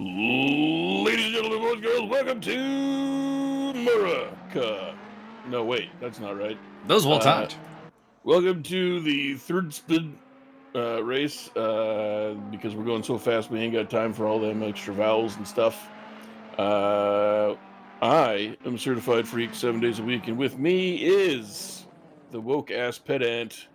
Ladies and gentlemen, boys and girls, welcome to America. No, wait, that's not right. Those well timed. Welcome to the third spin race. Because we're going so fast, we ain't got time for all them extra vowels and stuff. I am a certified freak 7 days a week, and with me is the woke ass pedant,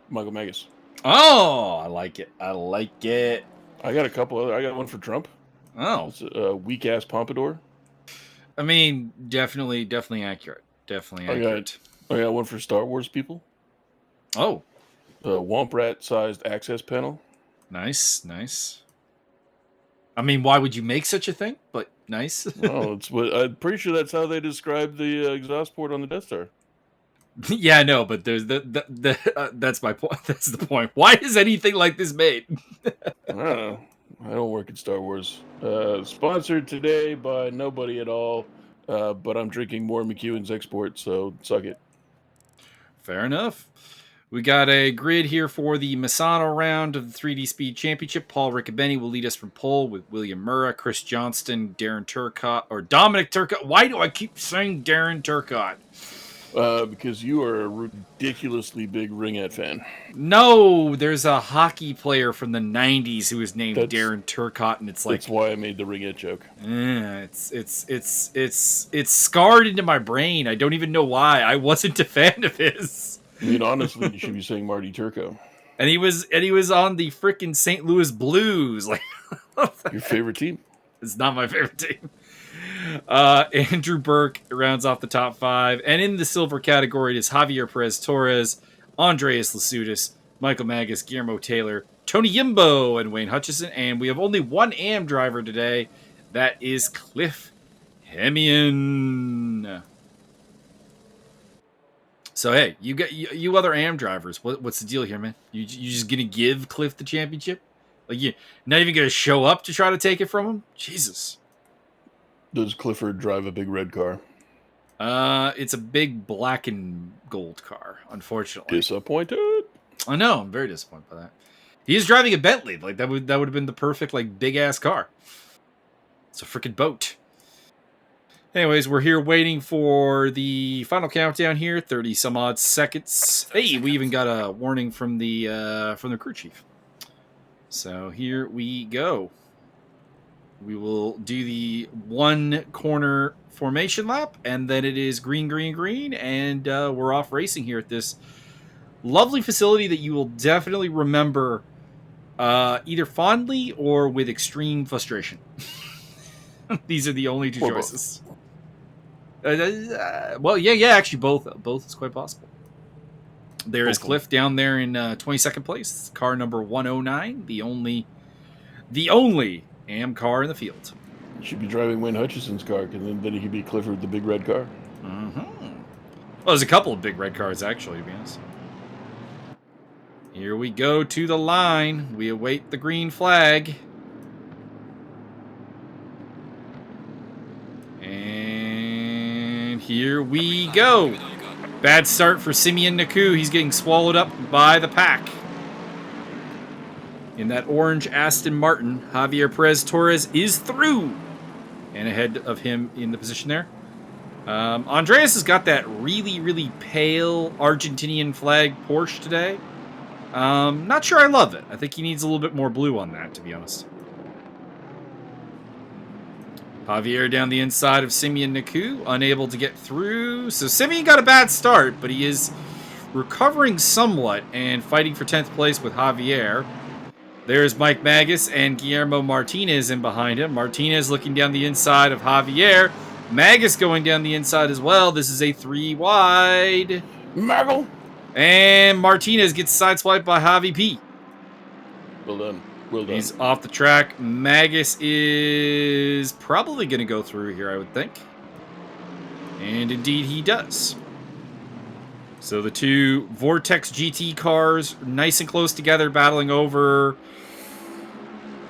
Michael Magas. Oh, I like it. I like it. I got a couple other. I got one for Trump. Oh, It's a weak ass pompadour. I mean, definitely accurate. Definitely accurate. I got one for Star Wars people. Oh, A womp rat sized access panel. nice. I mean, why would you make such a thing? But nice. Oh, it's what I'm pretty sure that's how they describe the exhaust port on the Death Star. Yeah, no, but there's that's my point. That's the point. Why is anything like this made? I don't know. I don't work at Star Wars. Sponsored today by nobody at all. But I'm drinking more McEwen's Export, so suck it. Fair enough. We got a grid here for the Misano round of the 3D Speed Championship. Paul Riccobeni will lead us from pole with William Murrah, Chris Johnston, Darren Turcotte, or Dominic Turcotte. Why do I keep saying Darren Turcotte? Because you are a ridiculously big Ringette fan. No, there's a hockey player from the 90s who was named Darren Turcotte, and it's like... That's why I made the Ringette joke. Yeah, it's scarred into my brain. I don't even know why. I wasn't a fan of his. I mean, honestly, you should be saying Marty Turco. And he was on the freaking St. Louis Blues. Like, your favorite team? It's not my favorite team. Andrew Burke rounds off the top five. And in the silver category, it is Javier Perez Torres, Andreas Lasudis, Michael Magas, Guillermo Taylor, Tony Yimbo, and Wayne Hutchison. And we have only one AM driver today. That is Cliff Hemian. So, hey, you other AM drivers, what's the deal here, man? You just going to give Cliff the championship? Like, you not even going to show up to try to take it from him? Jesus. Does Clifford drive a big red car? It's a big black and gold car, unfortunately. Disappointed. I know, I'm very disappointed by that. He is driving a Bentley. Like, that would have been the perfect, like, big-ass car. It's a freaking boat. Anyways, we're here waiting for the final countdown here. 30-some-odd seconds. Hey, we even got a warning from the crew chief. So here we go. We will do the one corner formation lap, and then it is green, and we're off racing here at this lovely facility that you will definitely remember either fondly or with extreme frustration. These are the only two choices. Well, yeah, actually both is quite possible. There is Cliff down there in 22nd place, car number 109, the only AM car in the field. You should be driving Wayne Hutchison's car, because then he could be Clifford, the big red car. Mm-hmm. Well, there's a couple of big red cars, actually, to be honest. Here we go to the line. We await the green flag. And here we go. Bad start for Simeon Naku. He's getting swallowed up by the pack. In that orange Aston Martin, Javier Perez Torres is through. And ahead of him in the position there. Andreas has got that really pale Argentinian flag Porsche today. Not sure I love it. I think he needs a little bit more blue on that, to be honest. Javier down the inside of Simeon Naku, unable to get through. So Simeon got a bad start, but he is recovering somewhat and fighting for 10th place with Javier. There's Mike Magas and Guillermo Martinez in behind him. Martinez looking down the inside of Javier. Magas going down the inside as well. This is a 3 wide. Maggle. And Martinez gets sideswiped by Javi P. Well done. He's off the track. Magas is probably going to go through here, I would think. And indeed he does. So the two Vortex GT cars, nice and close together, battling over.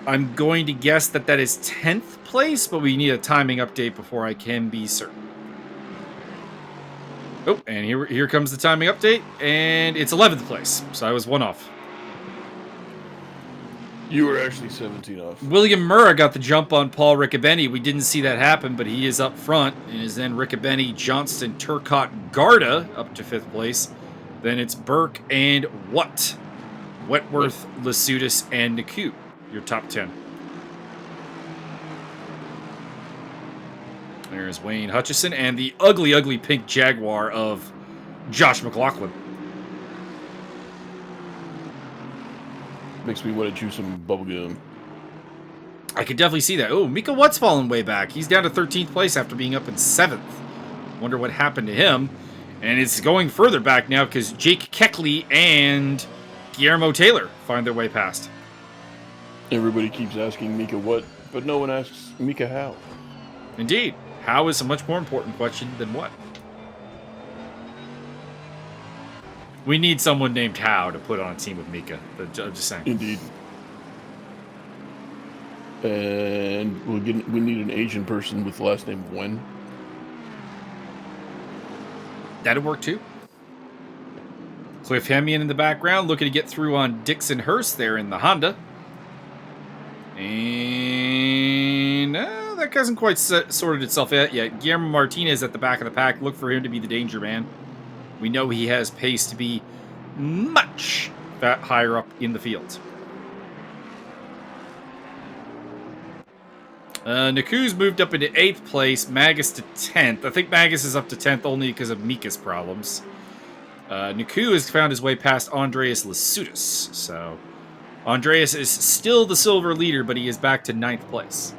I'm going to guess that is 10th place, but we need a timing update before I can be certain. Oh, and here comes the timing update, and it's 11th place, so I was one off. You were actually 17 off. William Murrah got the jump on Paul Riccobeni. We didn't see that happen, but he is up front. It is then Riccobeni, Johnston, Turcotte, Garda up to 5th place. Then it's Burke and Wetworth, Lasutis, and Niku, your top 10. There's Wayne Hutchison and the ugly, ugly pink Jaguar of Josh McLaughlin. Makes me want to chew some bubblegum. I could definitely see that. Oh, Mika Watt's fallen way back. He's down to 13th place after being up in 7th. Wonder what happened to him. And it's going further back now because Jake Keckley and Guillermo Taylor find their way past. Everybody keeps asking Mika what, but no one asks Mika how. Indeed. How is a much more important question than what. We need someone named How to put on a team with Mika. I'm just saying. Indeed. And we need an Asian person with the last name Wen. That'd work too. Cliff Hemian in the background, looking to get through on Dixon Hurst there in the Honda. And that hasn't quite sorted itself out yet. Guillermo Martinez at the back of the pack. Look for him to be the danger man. We know he has pace to be much higher up in the field. Naku's moved up into 8th place, Magas to 10th. I think Magas is up to 10th only because of Mika's problems. Naku has found his way past Andreas Lasutis. So, Andreas is still the silver leader, but he is back to 9th place.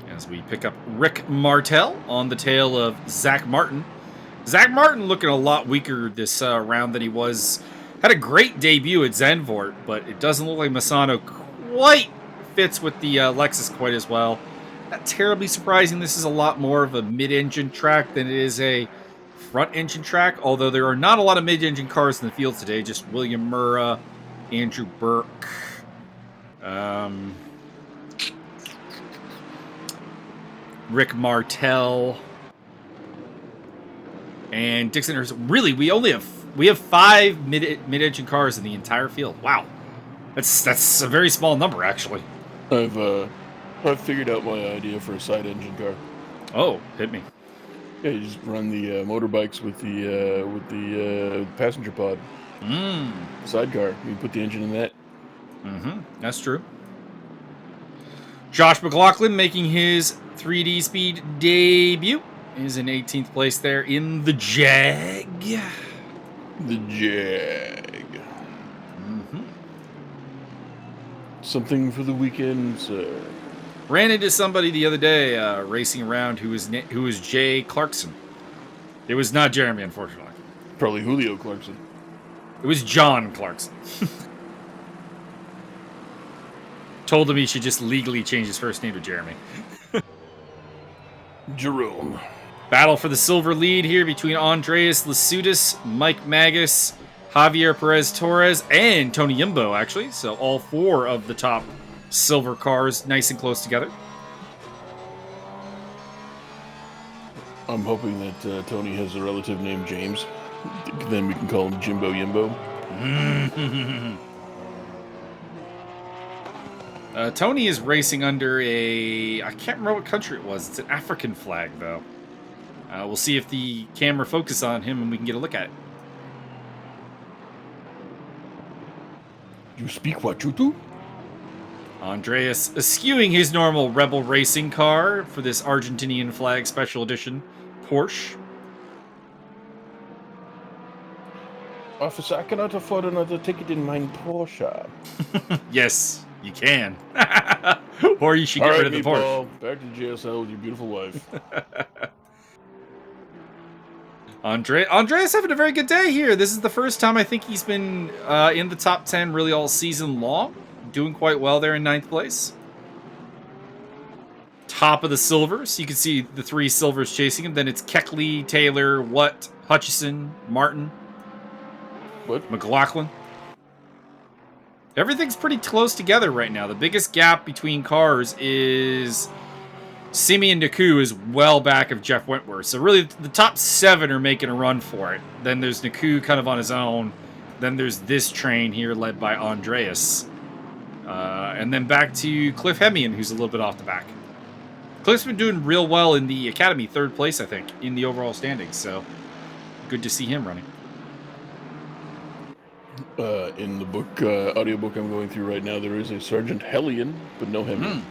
As we pick up Rick Martel on the tail of Zach Martin. Zach Martin looking a lot weaker this round than he was. Had a great debut at Zandvoort, but it doesn't look like Misano quite fits with the Lexus quite as well. Not terribly surprising. This is a lot more of a mid-engine track than it is a front-engine track, although there are not a lot of mid-engine cars in the field today. Just William Murrah, Andrew Burke, Rick Martel, and Dixon Hurst. Really, we have 5 mid-engine cars in the entire field. Wow, that's a very small number, actually. I've figured out my idea for a side engine car. Oh, hit me. Yeah, you just run the motorbikes with the passenger pod. Sidecar. You put the engine in that. That's true. Josh McLaughlin making his 3D Speed debut is in 18th place there in the Jag. The Jag. Something for the weekend, sir. Ran into somebody the other day racing around who was Jay Clarkson. It was not Jeremy, unfortunately. Probably Julio Clarkson. It was John Clarkson. Told him he should just legally change his first name to Jeremy. Jerome. Battle for the silver lead here between Andreas Lasutis, Mike Magas, Javier Perez Torres, and Tony Yimbo, actually. So all 4 of the top silver cars nice and close together. I'm hoping that Tony has a relative named James. Then we can call him Jimbo Yimbo. Tony is racing under I can't remember what country it was. It's an African flag, though. We'll see if the camera focuses on him and we can get a look at it. You speak what you do? Andreas eschewing his normal Rebel racing car for this Argentinian flag special edition Porsche. Officer, I cannot afford another ticket in my Porsche. Yes, you can. Or you should get rid of the Porsche. Paul, back to JSL with your beautiful wife. Andreas having a very good day here. This is the first time I think he's been in the top 10 really all season long. Doing quite well there in 9th place. Top of the silvers. You can see the 3 silvers chasing him. Then it's Keckley, Taylor, Hutchison, Martin, McLaughlin. Everything's pretty close together right now. The biggest gap between cars is Simeon Naku is well back of Jeff Wentworth. So really, the top 7 are making a run for it. Then there's Naku kind of on his own. Then there's this train here led by Andreas. And then back to Cliff Hemian, who's a little bit off the back. Cliff's been doing real well in the Academy, 3rd place, I think, in the overall standings. So good to see him running. In the book, audiobook I'm going through right now, there is a Sergeant Hellion, but no Hemian.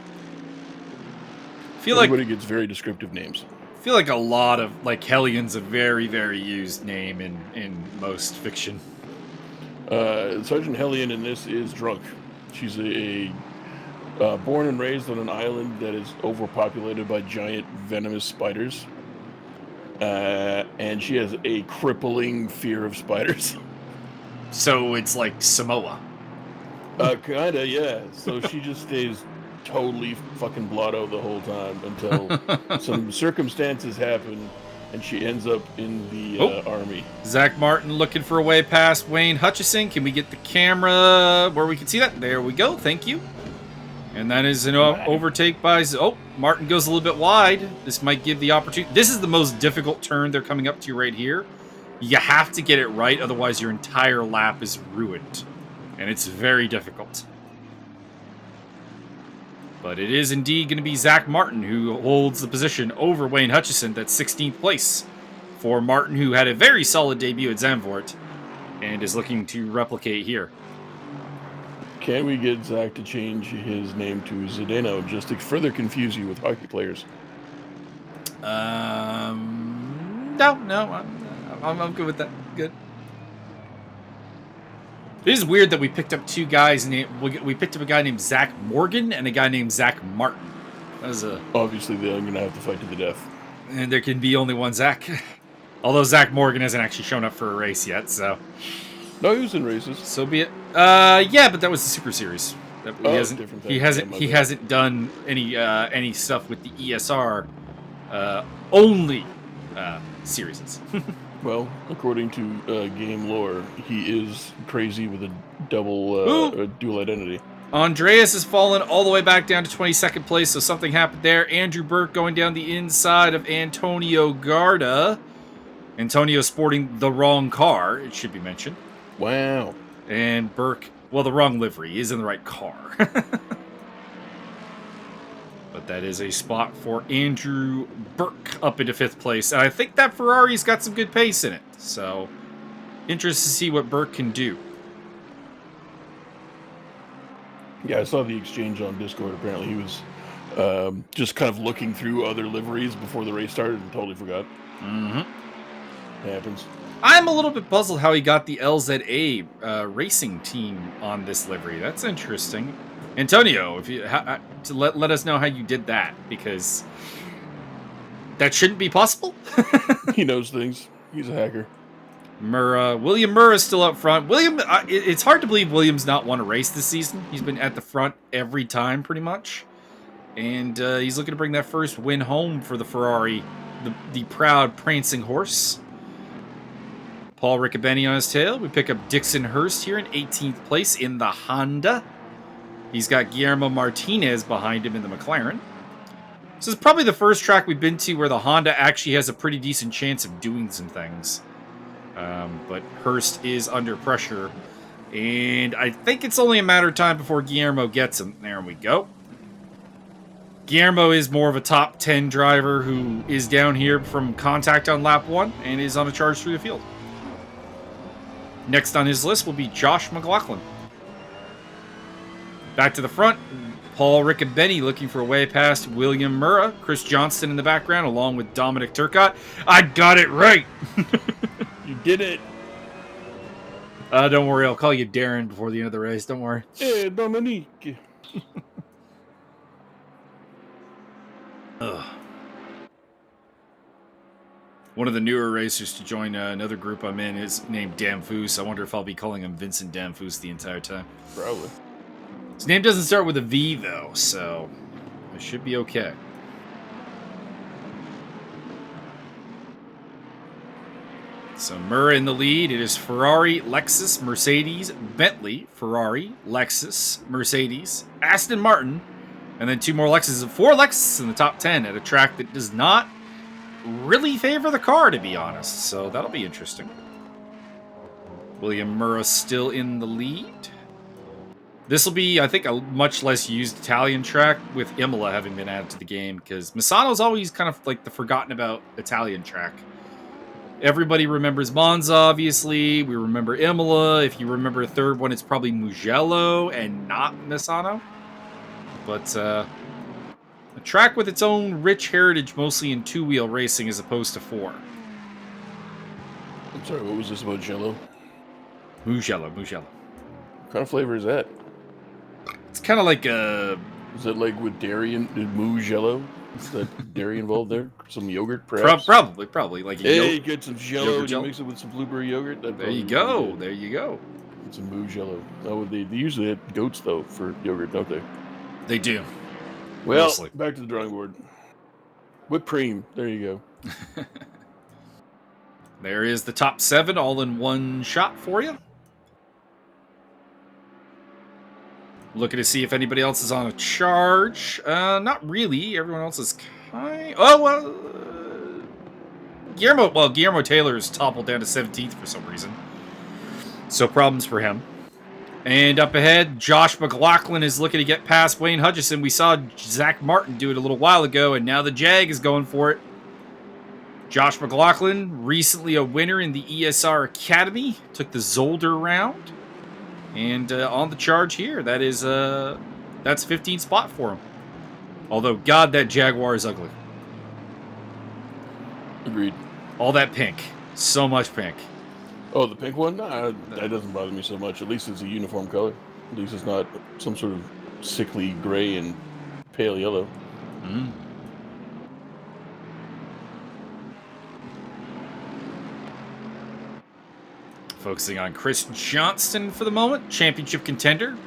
Everybody gets very descriptive names. I feel like a lot of, like, Hellion's a very, very used name in most fiction. Sergeant Hellion in this is drunk. She's born and raised on an island that is overpopulated by giant venomous spiders. And she has a crippling fear of spiders. So it's like Samoa. Kinda, yeah. So she just stays totally fucking blotto the whole time until some circumstances happen and she ends up in the army. Zach Martin looking for a way past Wayne Hutchison. Can we get the camera where we can see that? There we go. Thank you. And that is an overtake by... Oh, Martin goes a little bit wide. This might give the opportunity... This is the most difficult turn they're coming up to right here. You have to get it right, otherwise your entire lap is ruined. And it's very difficult. But it is indeed going to be Zach Martin who holds the position over Wayne Hutchison. That's 16th place for Martin, who had a very solid debut at Zandvoort and is looking to replicate here. Can we get Zach to change his name to Zdeno just to further confuse you with hockey players? No, I'm good with that. Good. It is weird that we picked up two guys named... We picked up a guy named Zach Morgan and a guy named Zach Martin. That was a... Obviously, they're going to have to fight to the death. And there can be only one Zach. Although Zach Morgan hasn't actually shown up for a race yet, so... No, he was in races. So be it. Yeah, but that was the Super Series. He hasn't done any stuff with the ESR only series. Well, according to game lore, he is crazy with a dual identity. Andreas has fallen all the way back down to 22nd place, so something happened there. Andrew Burke going down the inside of Antonio Garda. Antonio sporting the wrong car, it should be mentioned. Wow. And Burke, well, the wrong livery. He is in the right car. But that is a spot for Andrew Burke up into 5th place. And I think that Ferrari's got some good pace in it. So, interested to see what Burke can do. Yeah, I saw the exchange on Discord. Apparently he was just kind of looking through other liveries before the race started and totally forgot. Mm-hmm. Happens. I'm a little bit puzzled how he got the LZA racing team on this livery. That's interesting. Antonio, if you let us know how you did that, because that shouldn't be possible. He knows things. He's a hacker. William Murrah is still up front. It's hard to believe William's not won a race this season. He's been at the front every time, pretty much. And he's looking to bring that first win home for the Ferrari, the proud prancing horse. Paul Riccobeni on his tail. We pick up Dixon Hurst here in 18th place in the Honda. He's got Guillermo Martinez behind him in the McLaren. This is probably the first track we've been to where the Honda actually has a pretty decent chance of doing some things. But Hurst is under pressure. And I think it's only a matter of time before Guillermo gets him. There we go. Guillermo is more of a top 10 driver who is down here from contact on lap 1 and is on a charge through the field. Next on his list will be Josh McLaughlin. Back to the front, Paul Riccobeni looking for a way past William Murrah. Chris Johnston in the background, along with Dominic Turcotte. I got it right! You did it! Don't worry, I'll call you Darren before the end of the race. Don't worry. Hey, Dominique! Ugh. One of the newer racers to join another group I'm in is named Damfoos. I wonder if I'll be calling him Vincent Damfoos the entire time. Probably. His name doesn't start with a V, though, so it should be okay. So Murrah in the lead. It is Ferrari, Lexus, Mercedes, Bentley, Ferrari, Lexus, Mercedes, Aston Martin, and then 2 more Lexuses. 4 Lexuses in the top 10 at a track that does not really favor the car, to be honest. So that'll be interesting. William Murrah still in the lead. This will be, I think, a much less used Italian track with Imola having been added to the game, because Misano's always kind of like the forgotten about Italian track. Everybody remembers Monza, obviously. We remember Imola. If you remember a third one, it's probably Mugello and not Misano. But a track with its own rich heritage, mostly in two-wheel racing as opposed to four. I'm sorry, what was this about Jello? Mugello. What kind of flavor is that? It's kind of like a... Is it like with dairy and Mugello? Is that dairy involved there? Some yogurt, perhaps? Probably. Like you get some Jello and you Jello. mix it with some blueberry yogurt. There you go. It's a Mugello. Oh, they usually have goats, though, for yogurt, don't they? They do. Well, Mostly. Back to the drawing board. Whipped cream. There you go. There is the top 7 all in one shot for you. Looking to see if anybody else is on a charge. Not really. Everyone else is kind... Oh, well... Guillermo Taylor's toppled down to 17th for some reason. So problems for him. And up ahead, Josh McLaughlin is looking to get past Wayne Hutchison. We saw Zach Martin do it a little while ago, and now the Jag is going for it. Josh McLaughlin, recently a winner in the ESR Academy, took the Zolder round. And on the charge here, that's 15th spot for him. Although, God, that Jaguar is ugly. Agreed. All that pink. So much pink. Oh, the pink one? Nah, that doesn't bother me so much. At least it's a uniform color. At least it's not some sort of sickly gray and pale yellow. Mm. Focusing on Chris Johnston for the moment, championship contender.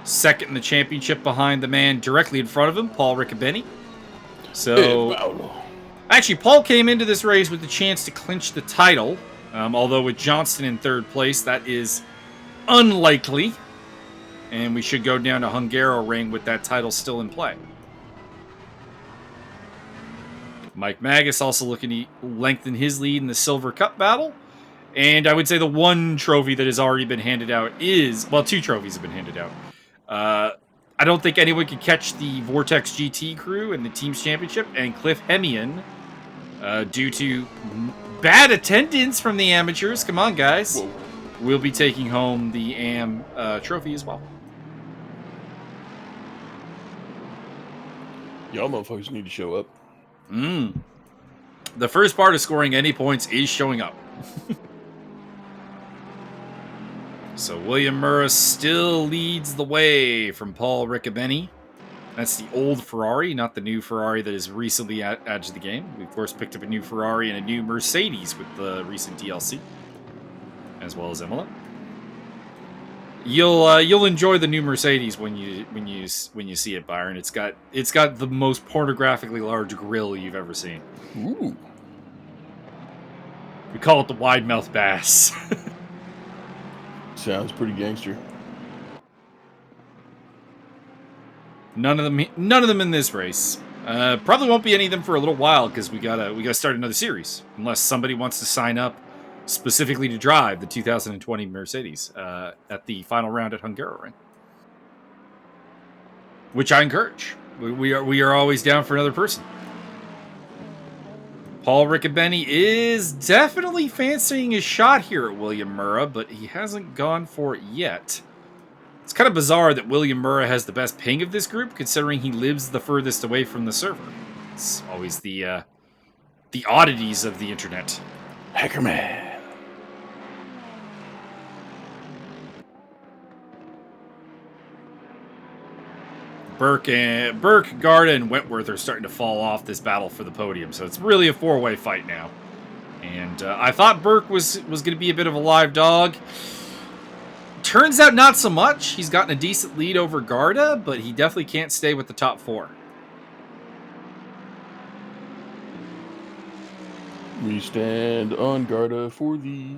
Second in the championship behind the man directly in front of him, Paul Riccobeni. So, actually, Paul came into this race with the chance to clinch the title. Although with Johnston in third place, that is unlikely. And we should go down to Hungaroring with that title still in play. Mike Magas also looking to lengthen his lead in the Silver Cup battle. And I would say the one trophy that has already been handed out is... Well, 2 trophies have been handed out. I don't think anyone could catch the Vortex GT crew in the Teams Championship. And Cliff Hemian, due to bad attendance from the amateurs, come on, guys, will be taking home the AM trophy as well. Y'all motherfuckers need to show up. The first part of scoring any points is showing up. So William Murrah still leads the way from Paul Riccobeni. That's the old Ferrari, not the new Ferrari that is recently added to the game. We, of course, picked up a new Ferrari and a new Mercedes with the recent DLC, as well as Imola. You'll enjoy the new Mercedes when you see it, Byron. It's got the most pornographically large grille you've ever seen. Ooh. We call it the wide mouth bass. Sounds pretty gangster. None of them in this race. Probably won't be any of them for a little while because we gotta start another series unless somebody wants to sign up specifically to drive the 2020 Mercedes at the final round at Hungaroring, which I encourage. We are always down for another person. Paul Riccobeni is definitely fancying his shot here at William Murrah, but he hasn't gone for it yet. It's kind of bizarre that William Murrah has the best ping of this group, considering he lives the furthest away from the server. It's always the oddities of the internet. Hackerman. Burke, Garda, and Wentworth are starting to fall off this battle for the podium, so it's really a 4-way fight now. And I thought Burke was going to be a bit of a live dog. Turns out not so much. He's gotten a decent lead over Garda, but he definitely can't stay with the top 4. We stand on Garda for thee.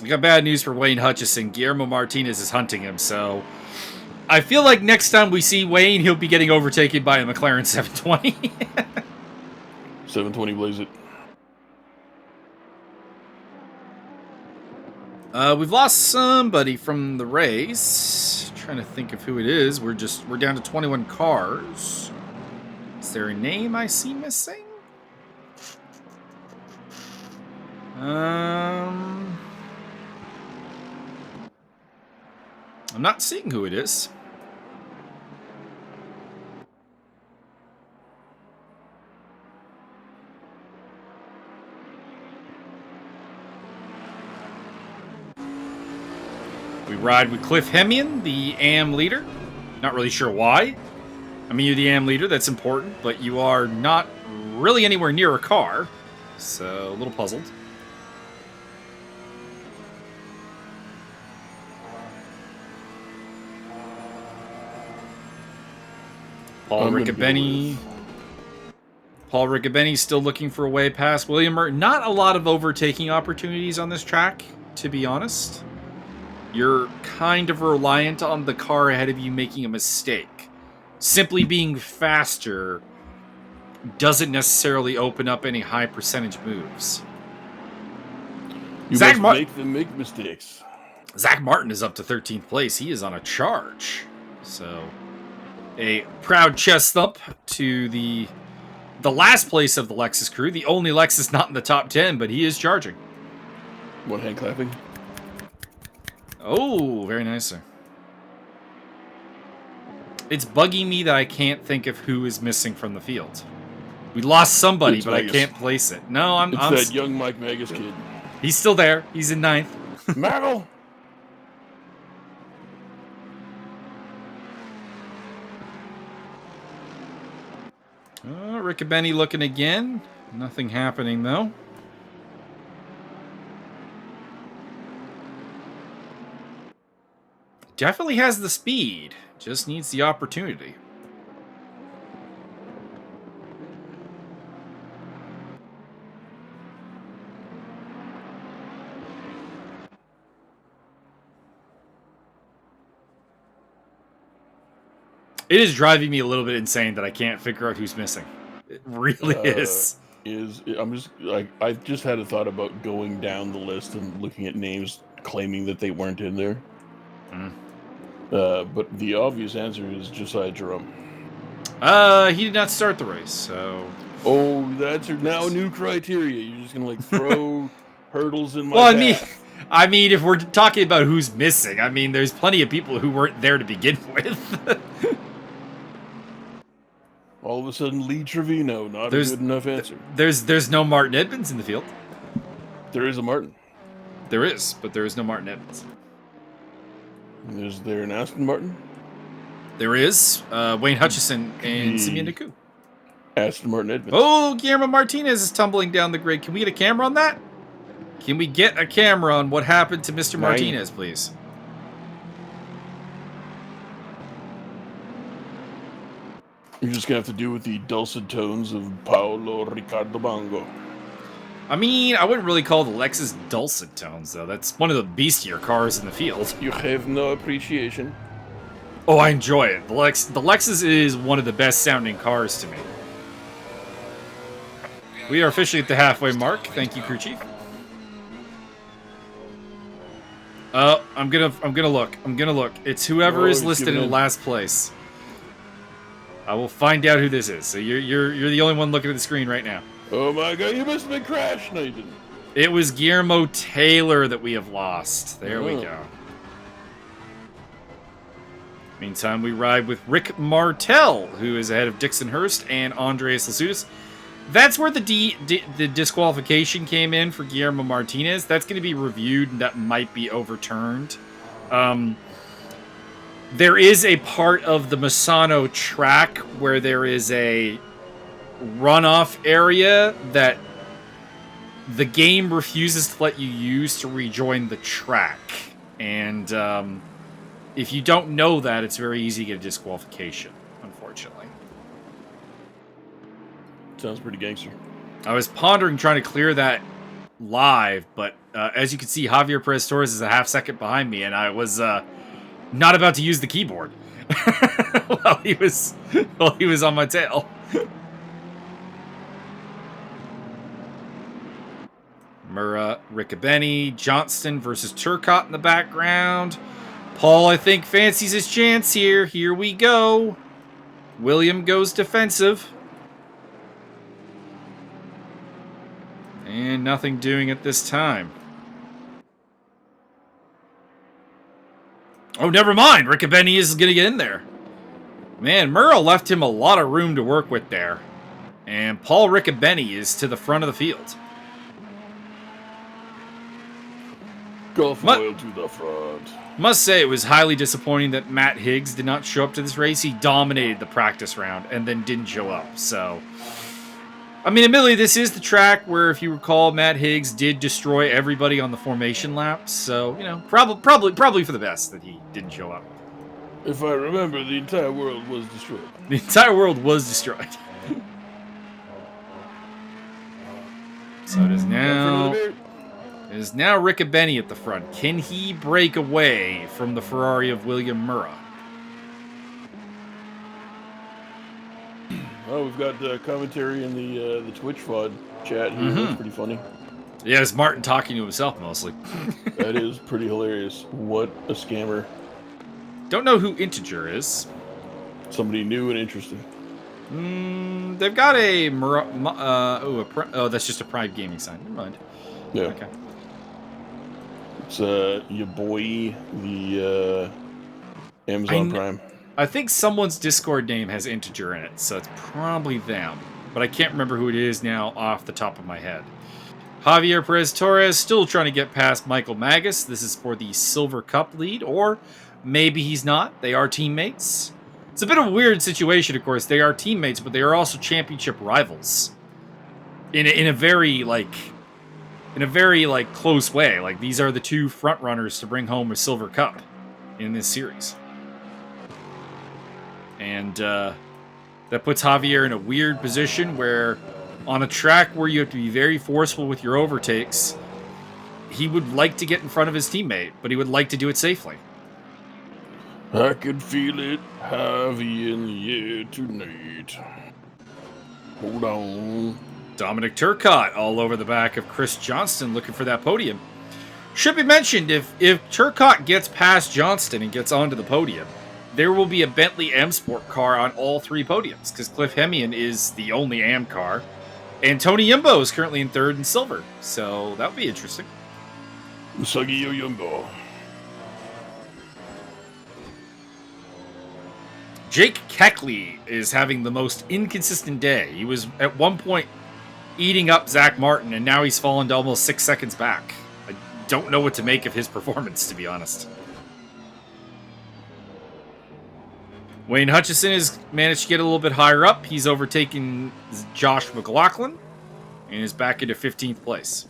I got bad news for Wayne Hutchison. Guillermo Martinez is hunting him, so I feel like next time we see Wayne, he'll be getting overtaken by a McLaren 720. 720 blaze it. We've lost somebody from the race. Trying to think of who it is. We're down to 21 cars. Is there a name I see missing? I'm not seeing who it is. We ride with Cliff Hemian, the AM leader. Not really sure why. I mean, you're the AM leader, that's important, but you are not really anywhere near a car. So, a little puzzled. Paul Riccobeni still looking for a way past William Murray. Not a lot of overtaking opportunities on this track, to be honest. You're kind of reliant on the car ahead of you making a mistake. Simply being faster doesn't necessarily open up any high percentage moves. You must make them make mistakes. Zach Martin is up to 13th place. He is on a charge. So, a proud chest thump to the last place of the Lexus crew. The only Lexus not in the top 10, but he is charging. One hand clapping. Oh, very nice, sir. It's bugging me that I can't think of who is missing from the field. We lost somebody, but Magas. I can't place it. No, I'm that young Mike Magas kid. He's still there. He's in 9th. Maggle! Riccobeni looking again. Nothing happening, though. Definitely has the speed. Just needs the opportunity. It is driving me a little bit insane that I can't figure out who's missing. It really is. I just had a thought about going down the list and looking at names claiming that they weren't in there. But the obvious answer is Josiah Jerome. He did not start the race, so... Oh, that's now new criteria. You're just gonna throw hurdles in my path. I mean, if we're talking about who's missing, I mean, there's plenty of people who weren't there to begin with. All of a sudden, Lee Trevino, not a good enough answer. There's no Martin Edmonds in the field. There is a Martin. There is, but there is no Martin Edmonds. Is there an Aston Martin? There is. Wayne Hutchison and Simeon Naku. Aston Martin Edmonds. Oh, Guillermo Martinez is tumbling down the grid. Can we get a camera on that? Can we get a camera on what happened to Mr. Martinez, please? You're just going to have to do with the dulcet tones of Paolo Ricardo Bango. I mean, I wouldn't really call the Lexus dulcet tones, though. That's one of the beastier cars in the field. You have no appreciation. Oh, I enjoy it. The Lexus is one of the best sounding cars to me. We are officially at the halfway mark. Thank you, crew chief. I'm gonna look. It's whoever is listed in last place. I will find out who this is. So you're the only one looking at the screen right now. Oh my god, you must have been crashed. No, you didn't. It was Guillermo Taylor that we have lost. There we go. Meantime, we ride with Rick Martel, who is ahead of Dixon Hurst and Andreas Lasutis. That's where the disqualification came in for Guillermo Martinez. That's going to be reviewed, and that might be overturned. There is a part of the Misano track where there is a runoff area that the game refuses to let you use to rejoin the track. And if you don't know that, it's very easy to get a disqualification, unfortunately. Sounds pretty gangster. I was pondering trying to clear that live, but as you can see, Javier Perez Torres is a half second behind me, and I was not about to use the keyboard while he was on my tail. Murrah, Riccobeni, Johnston versus Turcotte in the background. Paul, I think, fancies his chance here. Here we go. William goes defensive. And nothing doing at this time. Oh, never mind. Riccobeni is going to get in there. Man, Murrah left him a lot of room to work with there. And Paul Riccobeni is to the front of the field. Gulf oil to the front. Must say it was highly disappointing that Matt Higgs did not show up to this race. He dominated the practice round and then didn't show up. So, I mean, admittedly, this is the track where, if you recall, Matt Higgs did destroy everybody on the formation laps. So, you know, probably for the best that he didn't show up. If I remember, the entire world was destroyed. The entire world was destroyed. So it is now. It is now Riccobeni at the front. Can he break away from the Ferrari of William Murrah? Oh, we've got commentary in the Twitch VOD chat here. That's pretty funny. Yeah, it's Martin talking to himself mostly. That is pretty hilarious. What a scammer. Don't know who Integer is. Somebody new and interesting. They've got a that's just a Prime Gaming sign. Never mind. Yeah. Okay. It's your boy, the Amazon Prime. I think someone's Discord name has Integer in it, so it's probably them. But I can't remember who it is now off the top of my head. Javier Perez-Torres still trying to get past Michael Magas. This is for the Silver Cup lead, or maybe he's not. They are teammates. It's a bit of a weird situation, of course. They are teammates, but they are also championship rivals. In a very close way. Like, these are the two front runners to bring home a Silver Cup in this series. And that puts Javier in a weird position where, on a track where you have to be very forceful with your overtakes, he would like to get in front of his teammate, but he would like to do it safely. I could feel it heavy in the air tonight. Hold on. Dominic Turcotte all over the back of Chris Johnston looking for that podium. Should be mentioned, if Turcotte gets past Johnston and gets onto the podium, there will be a Bentley M Sport car on all three podiums, because Cliff Hemian is the only AM car, and Tony Yumbo is currently in third and silver, so that would be interesting. Usagi Yumbo. Jake Keckley is having the most inconsistent day. He was at one point eating up Zach Martin, and now he's fallen to almost 6 seconds back. I don't know what to make of his performance, to be honest. Wayne Hutchison has managed to get a little bit higher up. He's overtaken Josh McLaughlin and is back into 15th place.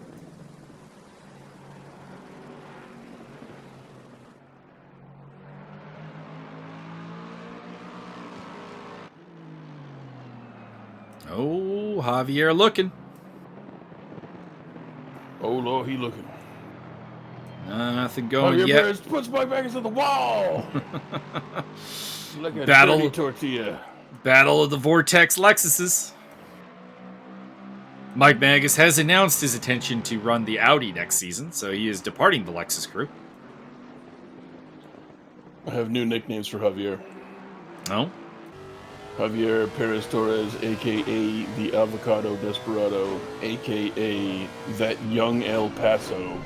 Oh, Javier looking. Oh, Lord, he looking. Nothing going Javier yet. Perez puts my back into the wall. Like a Battle dirty tortilla. Battle of the Vortex Lexuses. Mike Magas has announced his intention to run the Audi next season, so he is departing the Lexus crew. I have new nicknames for Javier. Oh? Javier Perez Torres, a.k.a. the Avocado Desperado, a.k.a. that young El Paso.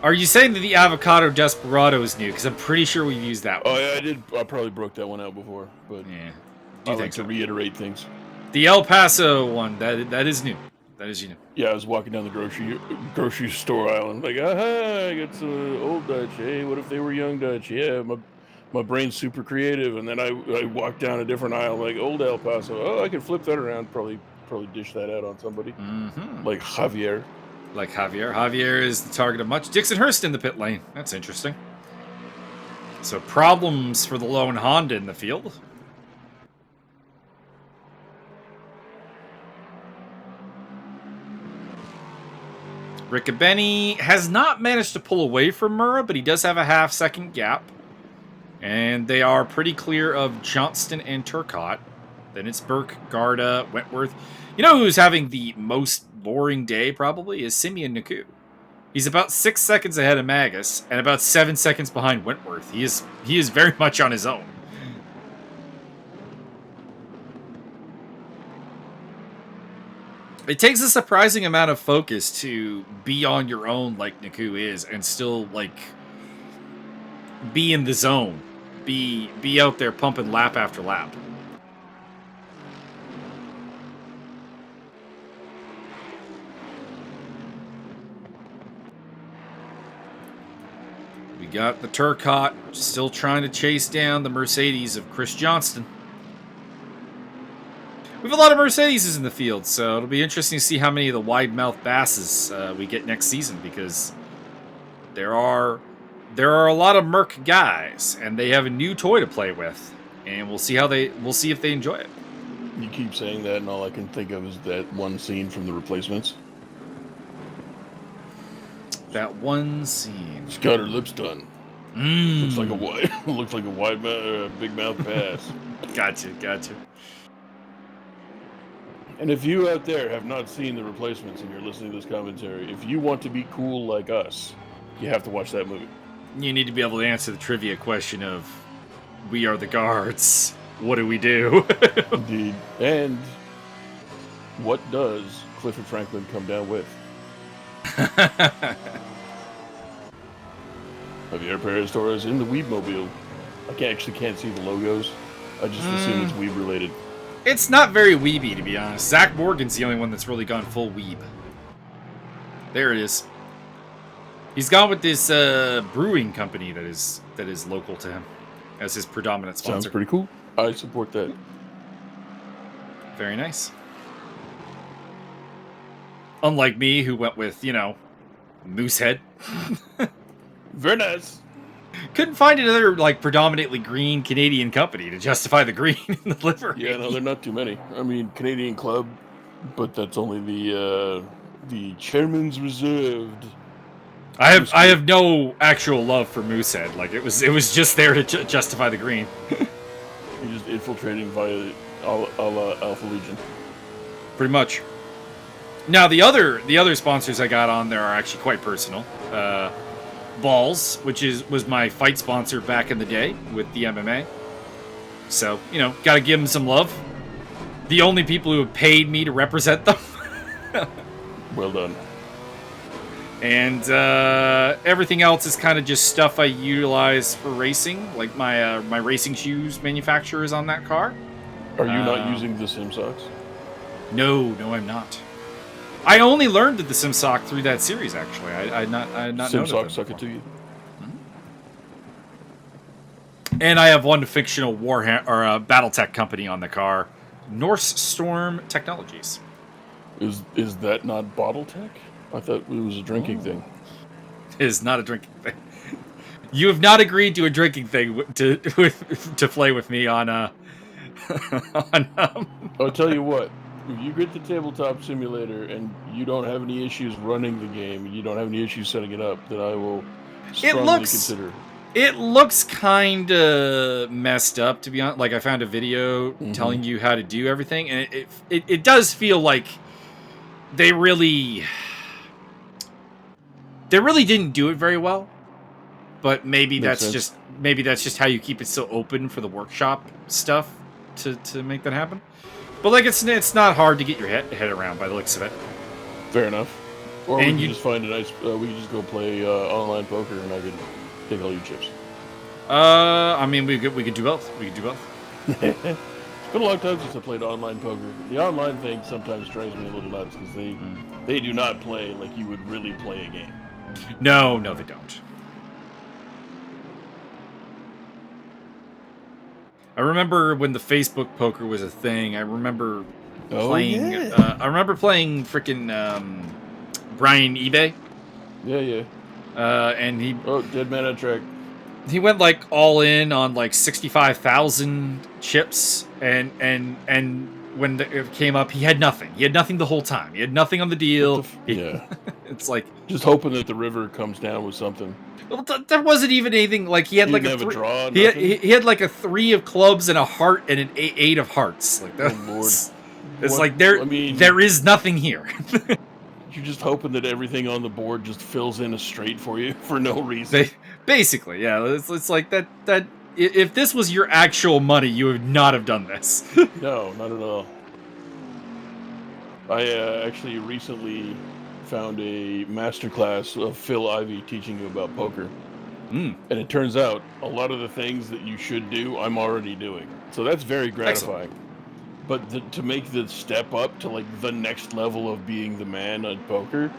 Are you saying that the Avocado Desperado is new? Because I'm pretty sure we've used that one. Oh, yeah, I did. I probably broke that one out before, but Yeah. I like to reiterate things. The El Paso one, that is new. That is new. Yeah, I was walking down the grocery store aisle and I'm like, aha, I got some old Dutch. Hey, what if they were young Dutch? Yeah, my brain's super creative. And then I walked down a different aisle like old El Paso. Oh, I can flip that around. Probably dish that out on somebody. Like Javier. Like Javier. Javier is the target of much. Dixon Hurst in the pit lane. That's interesting. So problems for the lone Honda in the field. Riccobeni has not managed to pull away from Murrah, but he does have a half-second gap. And they are pretty clear of Johnston and Turcotte. Then it's Burke, Garda, Wentworth. You know who's having the most boring day, probably, is Simeon Naku. He's about 6 seconds ahead of Magas, and about 7 seconds behind Wentworth. He is very much on his own. It takes a surprising amount of focus to be on your own like Naku is, and still, like, be in the zone. Be out there pumping lap after lap. We got the Turcotte still trying to chase down the Mercedes of Chris Johnston. We have a lot of Mercedeses in the field, so it'll be interesting to see how many of the wide-mouth Basses we get next season, because there are a lot of Merc guys, and they have a new toy to play with, and we'll see if they enjoy it. You keep saying that, and all I can think of is that one scene from The Replacements. That one scene. She's got her lips done. Looks like a wide big mouth pass. Gotcha. And if you out there have not seen The Replacements and you're listening to this commentary, if you want to be cool like us, you have to watch that movie. You need to be able to answer the trivia question of, we are the guards. What do we do? Indeed. And what does Clifford Franklin come down with? Javier Perez Torres in the Weebmobile. I actually can't see the logos. I just assume it's Weeb related. It's not very weeby, to be honest. Zach Morgan's the only one that's really gone full weeb. There it is. He's gone with this brewing company that is local to him as his predominant sponsor. Sounds pretty cool. I support that. Very nice. Unlike me, who went with, Moosehead. Very nice. Couldn't find another, predominantly green Canadian company to justify the green in the livery. Yeah, no, they're not too many. I mean, Canadian Club, but that's only the chairman's reserved. I have no actual love for Moosehead. It was just there to justify the green. You're just infiltrating via a la Alpha Legion. Pretty much. Now the other sponsors I got on there are actually quite personal. Balls, which was my fight sponsor back in the day with the MMA. So, gotta give them some love. The only people who have paid me to represent them. Well done. And everything else is kind of just stuff I utilize for racing, like my racing shoes manufacturer is on that car. Are you not using the Sim Socks? No, I'm not. I only learned the Sim Sock through that series. Actually, I had not. Sim Socks suck it to you. And I have one fictional BattleTech company on the car, Norse Storm Technologies. Is that not Bottle Tech? I thought it was a drinking thing. It is not a drinking thing. You have not agreed to a drinking thing to play with me on I'll tell you what. If you get the Tabletop Simulator and you don't have any issues running the game, and you don't have any issues setting it up, then I will strongly consider. It looks kind of messed up, to be honest. I found a video telling you how to do everything, and it does feel like they really didn't do it very well. But maybe that's just how you keep it so open for the workshop stuff to make that happen. But it's not hard to get your head around by the looks of it. Fair enough. Or we can just find a nice. We can just go play online poker, and I could take all your chips. I mean, we could do both. We could do both. It's been a long time since I played online poker. The online thing sometimes drives me a little nuts because they do not play like you would really play a game. No, they don't. I remember when the Facebook poker was a thing. I remember playing. Yeah. I remember playing freaking Brian eBay. Yeah. And he. Oh, dead man on track. He went all in on 65,000 chips, and when it came up, he had nothing. He had nothing the whole time. He had nothing on the deal. Yeah. It's like just hoping that the river comes down with something. well, that wasn't even anything. Like he had He like didn't a have a draw, he had like a 3 of clubs and a heart and an 8 of hearts. Like that. Oh Lord. It's What, like I mean, there is nothing here. you're just hoping that everything on the board just fills in a straight for you for no reason. Basically, yeah. It's like that. If this was your actual money, you would not have done this. No, not at all. I actually recently found a masterclass of Phil Ivey teaching you about poker. Mm. And it turns out a lot of the things that you should do, I'm already doing. So that's very gratifying. Excellent. But to make the step up to like the next level of being the man at poker,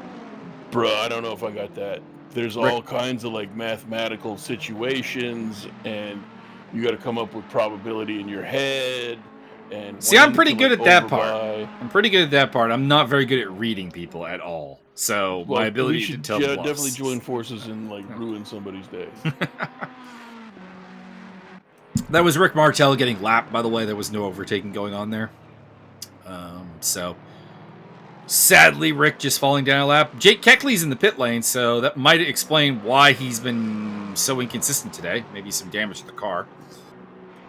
bro, I don't know if I got that. There's all kinds of like mathematical situations, and you got to come up with probability in your head. And see, I'm pretty good like at that part. I'm pretty good at that part. I'm not very good at reading people at all. So my ability to tell bluffs. Definitely join forces and like ruin somebody's day. That was Rick Martel getting lapped, by the way. There was no overtaking going on there. So sadly, Rick just falling down a lap. Jake Keckley's in the pit lane, so that might explain why he's been so inconsistent today. Maybe some damage to the car.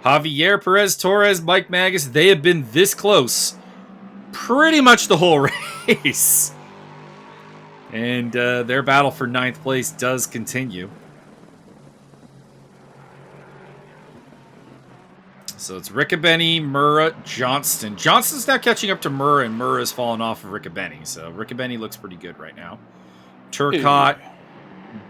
Javier Perez Torres, Mike Magas, they have been this close pretty much the whole race. And their battle for 9th place does continue. So it's Riccobeni, Murrah, Johnston. Johnston's now catching up to Murrah, and Murrah has fallen off of Riccobeni. So Riccobeni looks pretty good right now. Turcotte,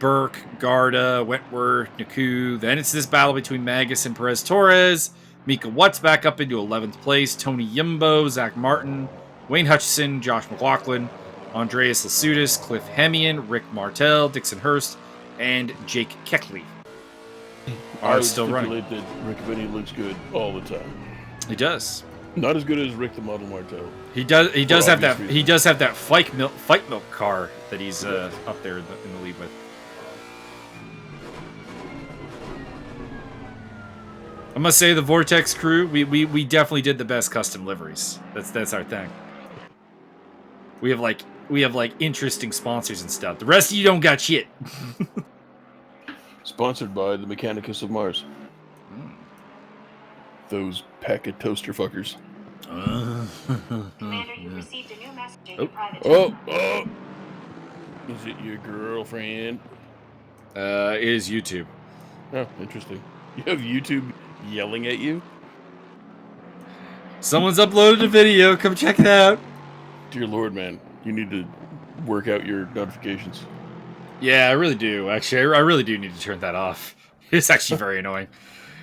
Burke, Garda, Wentworth, Naku. Then it's this battle between Magas and Perez Torres. Mika Watt's back up into 11th place. Tony Yimbo, Zach Martin, Wayne Hutchison, Josh McLaughlin, Andreas Lasutis, Cliff Hemian, Rick Martel, Dixon Hurst, and Jake Keckley are still running. That Riccobeni looks good all the time. He does. Not as good as Rick the Model Martel. He does have that. He does have that fight milk car that he's up there in the lead with. I must say, the Vortex crew, we definitely did the best custom liveries. That's our thing. We have like interesting sponsors and stuff. The rest of you don't got shit. Sponsored by the Mechanicus of Mars. Those packet toaster fuckers. Commander, you received a new message in your private oh! Is it your girlfriend? It is YouTube. Oh, interesting. You have YouTube yelling at you? Someone's uploaded a video. Come check it out. Dear Lord, man. You need to work out your notifications. Yeah, I really do. Actually, I really do need to turn that off. It's actually very annoying.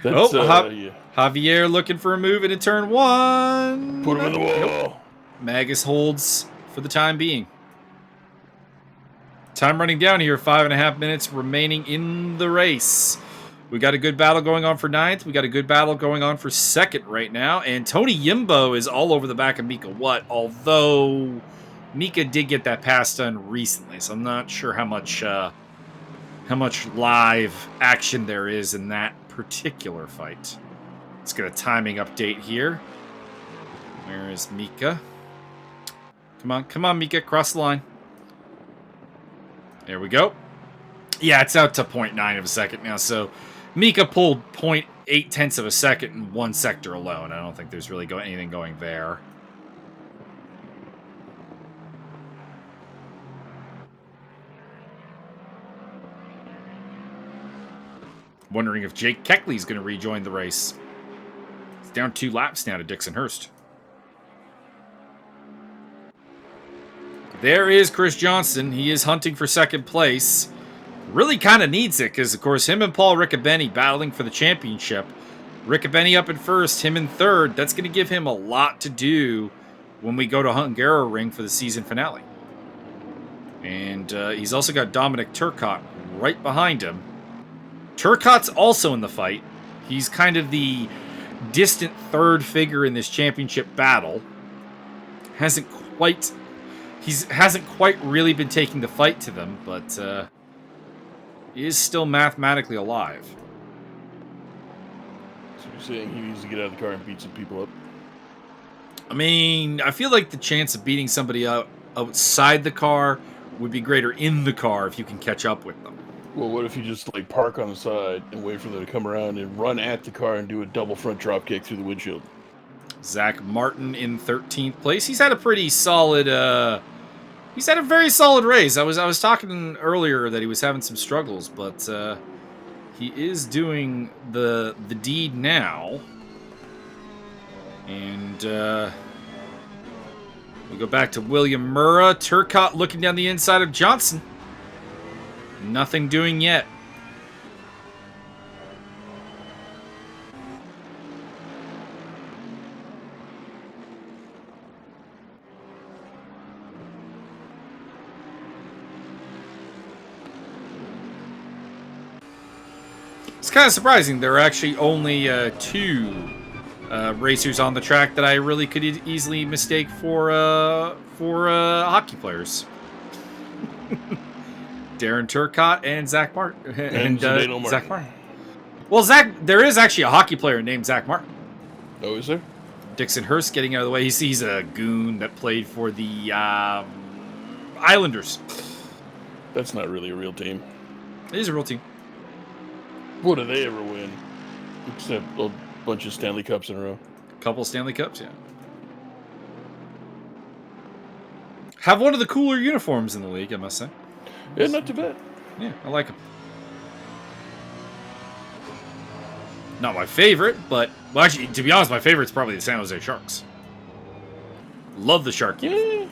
That's, yeah. Javier looking for a move into turn 1. Put him in the wall. Nope. Magas holds for the time being. Time running down here. 5.5 minutes remaining in the race. We got a good battle going on for 9th. We got a good battle going on for 2nd right now. And Tony Yimbo is all over the back of Mika Watt, although Mika did get that pass done recently, so I'm not sure how much live action there is in that particular fight. Let's get a timing update here. Where is Mika? Come on, Mika, cross the line. There we go. Yeah, it's out to 0.9 of a second now, so Mika pulled 0.8 of a second in one sector alone. I don't think there's really anything going there. Wondering if Jake Keckley's going to rejoin the race. It's down 2 laps now to Dixon Hurst. There is Chris Johnston. He is hunting for 2nd place. Really kind of needs it because, of course, him and Paul Riccobeni battling for the championship. Riccobeni up in 1st, him in 3rd. That's going to give him a lot to do when we go to Hungaroring for the season finale. And he's also got Dominic Turcotte right behind him. Turcotte's also in the fight. He's kind of the distant 3rd figure in this championship battle. Hasn't quite really been taking the fight to them, but he is still mathematically alive. So you're saying he needs to get out of the car and beat some people up? I mean, I feel like the chance of beating somebody out outside the car would be greater in the car if you can catch up with them. Well, what if you just like park on the side and wait for them to come around and run at the car and do a double front drop kick through the windshield? Zach Martin in 13th place. He's had a pretty solid. He's had a very solid race. I was talking earlier that he was having some struggles, but he is doing the deed now. And we go back to William Murrah. Turcotte looking down the inside of Johnson. Nothing doing yet. It's kind of surprising. There are actually only 2 racers on the track that I really could easily mistake for hockey players. Darren Turcotte and Zach Martin. And Martin. Zach Martin. Well, there is actually a hockey player named Zach Martin. Oh, is there? Dixon Hurst getting out of the way. He's a goon that played for the Islanders. That's not really a real team. It is a real team. What do they ever win? Except a bunch of Stanley Cups in a row. Couple Stanley Cups, yeah. Have one of the cooler uniforms in the league, I must say. Yeah, not too bad. Yeah, I like them. Not my favorite, but... Well, actually, to be honest, my favorite's probably the San Jose Sharks. Love the Shark uniform.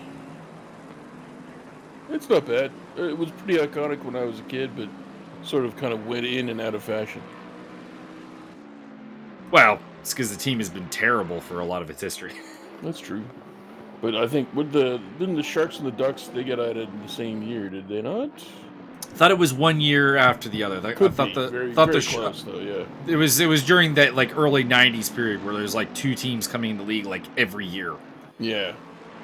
It's not bad. It was pretty iconic when I was a kid, but sort of kind of went in and out of fashion. Well, it's because the team has been terrible for a lot of its history. That's true. But I think didn't the Sharks and the Ducks, they got added in the same year, did they not? I thought it was 1 year after the other. Very close, though, yeah. It was during that like early '90s period where there's like 2 teams coming in the league like every year. Yeah.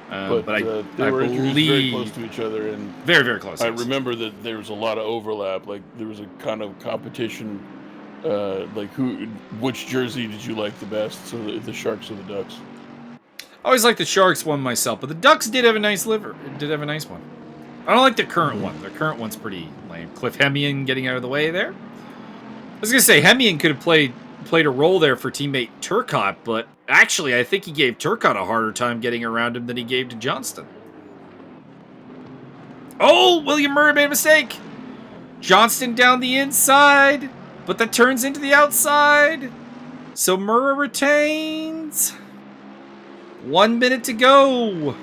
But they were introduced very close to each other, and very, very close. I remember that there was a lot of overlap. Like there was a kind of competition, like which jersey did you like the best? So the Sharks or the Ducks? I always liked the Sharks one myself, but the Ducks did have a nice liver. Did have a nice one. I don't like the current one. The current one's pretty lame. Cliff Hemian getting out of the way there. I was gonna say Hemian could have played a role there for teammate Turcotte, but actually I think he gave Turcotte a harder time getting around him than he gave to Johnston. Oh, William Murray made a mistake. Johnston down the inside, but that turns into the outside. So Murray retains. 1 minute to go.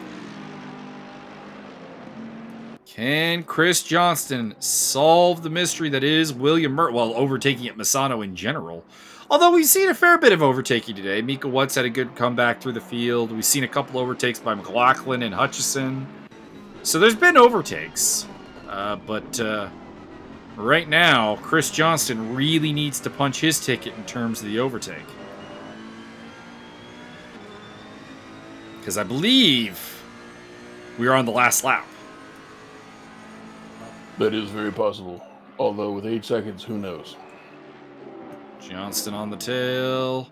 Can Chris Johnston solve the mystery that is William Murray? Well, overtaking at Misano in general. Although we've seen a fair bit of overtaking today. Mika Watts had a good comeback through the field. We've seen a couple overtakes by McLaughlin and Hutchison. So there's been overtakes. But right now, Chris Johnston really needs to punch his ticket in terms of the overtake. Because I believe we are on the last lap. That is very possible. Although with 8 seconds, who knows? Johnston on the tail.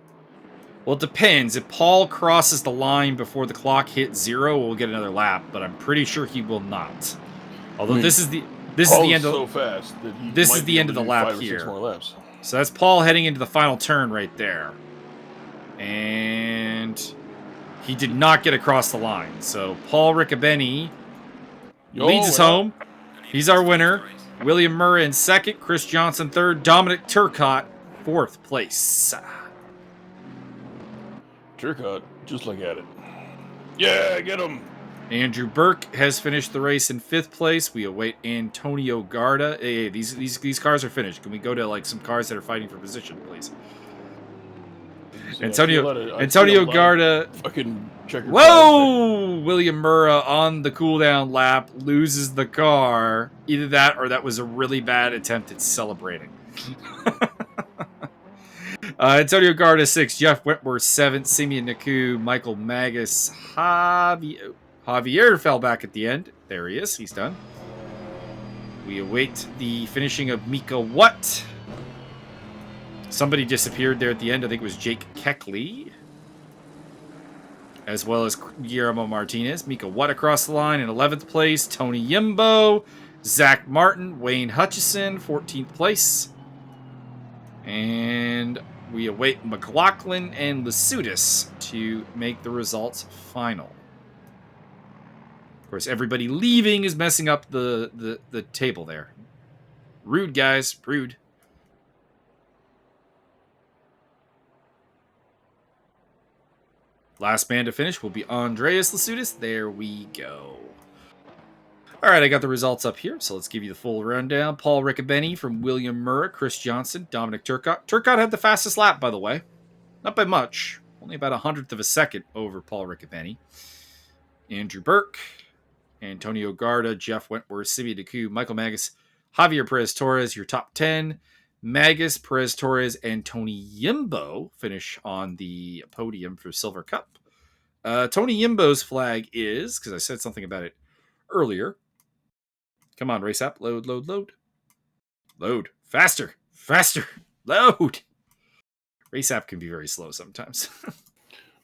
Well, it depends. If Paul crosses the line before the clock hits 0, we'll get another lap. But I'm pretty sure he will not. Although this is the end of so fast that he this might is be the able end of to the do lap 5 or 6 here. more laps. So that's Paul heading into the final turn right there. And he did not get across the line. So Paul Riccobeni leads us home. He's our winner. William Murray in second. Chris Johnson third. Dominic Turcotte fourth place. Turcotte, just look at it. Yeah, get him. Andrew Burke has finished the race in 5th place. We await Antonio Garda. Hey, these cars are finished. Can we go to like some cars that are fighting for position, please? Antonio Garda. Fucking checkered. Whoa! William Murrah on the cooldown lap loses the car. Either that or that was a really bad attempt at celebrating. Antonio Garda 6th, Jeff Wentworth 7th, Simeon Naku, Michael Magas, Javier fell back at the end. There he is. He's done. We await the finishing of Mika Watt. Somebody disappeared there at the end. I think it was Jake Keckley. as well as Guillermo Martinez. Mika Watt across the line in 11th place. Tony Yimbo, Zach Martin, Wayne Hutchison, 14th place. And we await McLaughlin and Lasutis to make the results final. Of course, everybody leaving is messing up the table there. Rude, guys. Rude. Last man to finish will be Andreas Lasutis. There we go. All right, I got the results up here, so let's give you the full rundown. Paul Riccobeni from William Murrah, Chris Johnson, Dominic Turcotte. Turcotte had the fastest lap, by the way. Not by much. Only about 100th of a second over Paul Riccobeni. Andrew Burke, Antonio Garda, Jeff Wentworth, Simeon Deku, Michael Magas, Javier Perez-Torres, your top 10. Magas, Perez-Torres, and Tony Yimbo finish on the podium for Silver Cup. Tony Yimbo's flag is, because I said something about it earlier. Come on, race app. Load, load, load. Load. Faster. Faster. Load. Race app can be very slow sometimes.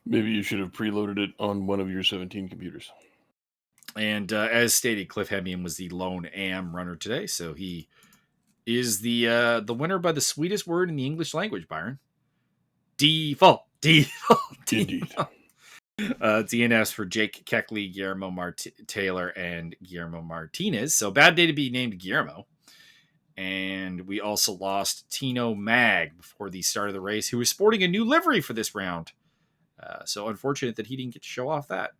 Maybe you should have preloaded it on one of your 17 computers. And as stated, Cliff Hemian was the lone AM runner today, so he is the winner by the sweetest word in the English language, Byron. Default. Default. Indeed. DNS for Jake Keckley, Guillermo Taylor, and Guillermo Martinez. So bad day to be named Guillermo. And we also lost Tino Mag before the start of the race, who was sporting a new livery for this round. So unfortunate that he didn't get to show off that.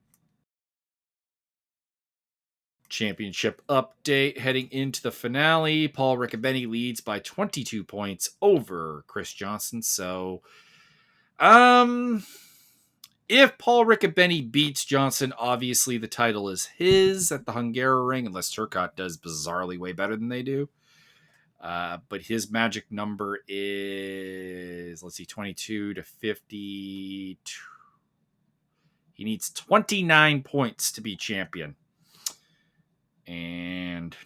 Championship update heading into the finale. Paul Riccobeni leads by 22 points over Chris Johnson. So, if Paul Riccobeni beats Johnson, obviously the title is his at the Hungaroring, unless Turcotte does bizarrely way better than they do. But his magic number is, 22 to 50. He needs 29 points to be champion. And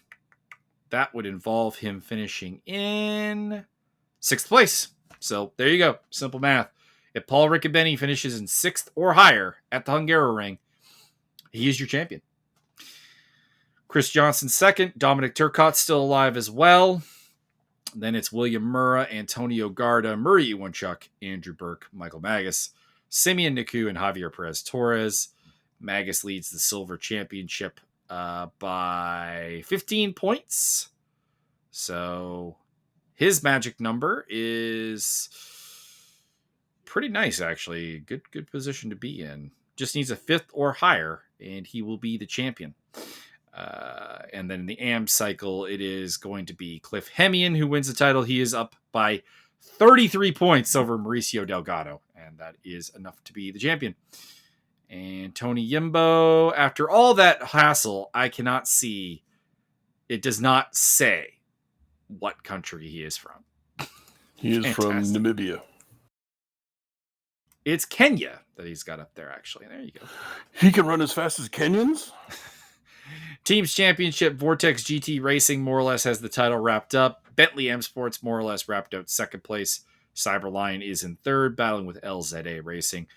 that would involve him finishing in 6th place. So there you go. Simple math. If Paul Riccobeni finishes in 6th or higher at the Hungaroring, he is your champion. Chris Johnson 2nd. Dominic Turcotte still alive as well. Then it's William Murrah, Antonio Garda, Murray Iwanchuk, Andrew Burke, Michael Magas, Simeon Niku, and Javier Perez-Torres. Magas leads the silver championship by 15 points. So his magic number is pretty nice, actually. Good position to be in. Just needs a 5th or higher, and he will be the champion. And then in the AM cycle, it is going to be Cliff Hemian who wins the title. He is up by 33 points over Mauricio Delgado, and that is enough to be the champion. And Tony Yimbo, after all that hassle, I cannot see. It does not say what country he is from. He is from Namibia. It's Kenya that he's got up there, actually. There you go. He can run as fast as Kenyans? Teams Championship, Vortex GT Racing more or less has the title wrapped up. Bentley M Sports more or less wrapped out 2nd place. Cyberline is in 3rd, battling with LZA Racing.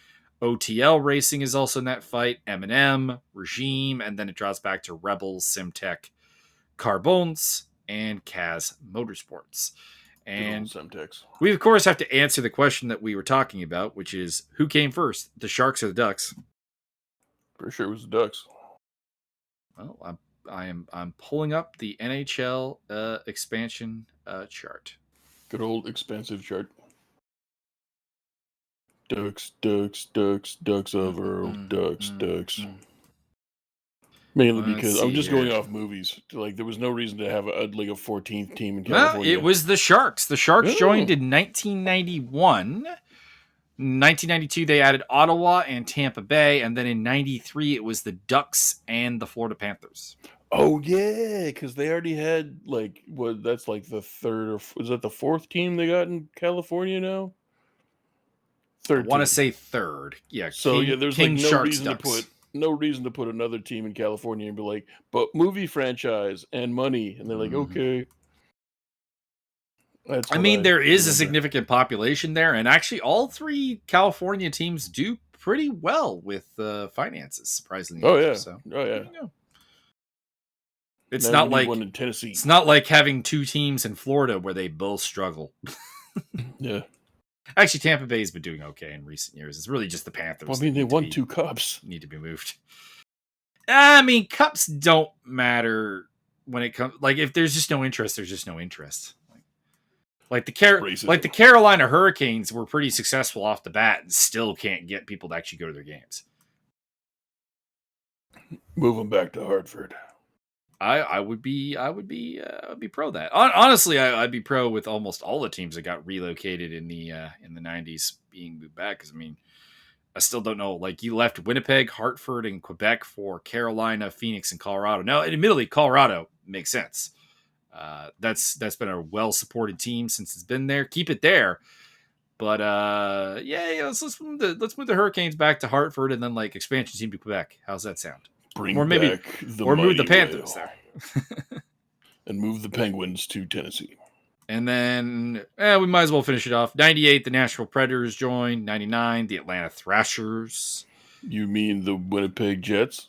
OTL Racing is also in that fight. M&M, Regime, and then it draws back to Rebels, Simtech, Carbons, and Kaz Motorsports. And we, of course, have to answer the question that we were talking about, which is, who came first, the Sharks or the Ducks? Pretty sure it was the Ducks. Well, I'm pulling up the NHL expansion chart. Good old expansive chart. Ducks, Ducks, Ducks, Ducks of Earl, Ducks, Ducks. Mainly because I'm just going off movies. Like, there was no reason to have a 14th team in California. No, it was the Sharks. The Sharks joined in 1991. 1992, they added Ottawa and Tampa Bay. And then in 93, it was the Ducks and the Florida Panthers. Oh, yeah, because they already had, that's the 3rd, or is that the 4th team they got in California now? 3rd. I want to say 3rd. Yeah. So, there's King no Sharks reason Ducks. No reason to put another team in California and be like, but movie franchise and money. And they're like, okay. There is a significant population there. And actually, all 3 California teams do pretty well with finances, surprisingly Oh enough. yeah. So Oh yeah. there you go. It's Now not we need like one in Tennessee. it's not like having two teams in Florida where they both struggle. Yeah. Actually, Tampa Bay's been doing okay in recent years. It's really just the Panthers. Well, I mean, they that won 2 cups. need to be moved. I mean, cups don't matter when it comes. Like, if there's just no interest, there's just no interest. Like Racism. the Carolina Hurricanes were pretty successful off the bat and still can't get people to actually go to their games. Move them back to Hartford. I would be pro that. Honestly, I'd be pro with almost all the teams that got relocated in the 90s being moved back. Because I mean, I still don't know. Like, you left Winnipeg, Hartford, and Quebec for Carolina, Phoenix, and Colorado. Now, admittedly, Colorado makes sense. That's been a well supported team since it's been there. Keep it there. But let's move the Hurricanes back to Hartford and then like expansion team to Quebec. How's that sound? Bring Or maybe back the or move the mighty Panthers whale. there. And move the Penguins to Tennessee. And then we might as well finish it off. 98, the Nashville Predators joined. 99, the Atlanta Thrashers. You mean the Winnipeg Jets?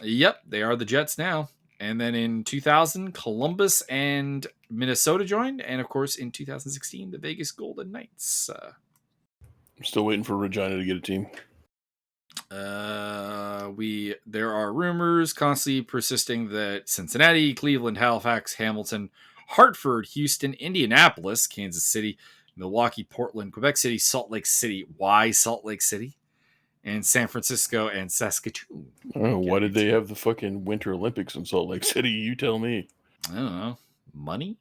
Yep, they are the Jets now. And then in 2000, Columbus and Minnesota joined. And of course, in 2016, the Vegas Golden Knights. I'm still waiting for Regina to get a team. There are rumors constantly persisting that Cincinnati, Cleveland, Halifax, Hamilton, Hartford, Houston, Indianapolis, Kansas City, Milwaukee, Portland, Quebec City, Salt Lake City. Why Salt Lake City? And San Francisco and Saskatoon. Oh, why did they have the fucking Winter Olympics in Salt Lake City? You tell me. I don't know. Money?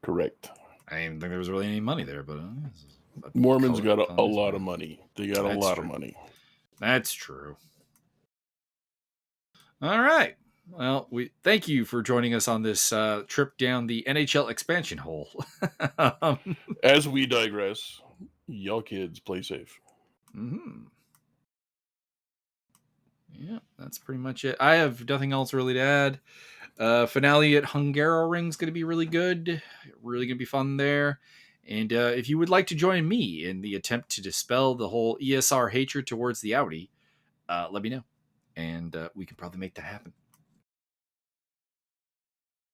Correct. I didn't think there was really any money there, but Mormons got a lot of money. They got a lot of money. That's true. All right. Well, we thank you for joining us on this trip down the NHL expansion hole. As we digress, y'all kids play safe. Mm-hmm. Yeah, that's pretty much it. I have nothing else really to add. Finale at Hungaroring is going to be really good. Really going to be fun there. And if you would like to join me in the attempt to dispel the whole ESR hatred towards the Audi, let me know. And we can probably make that happen.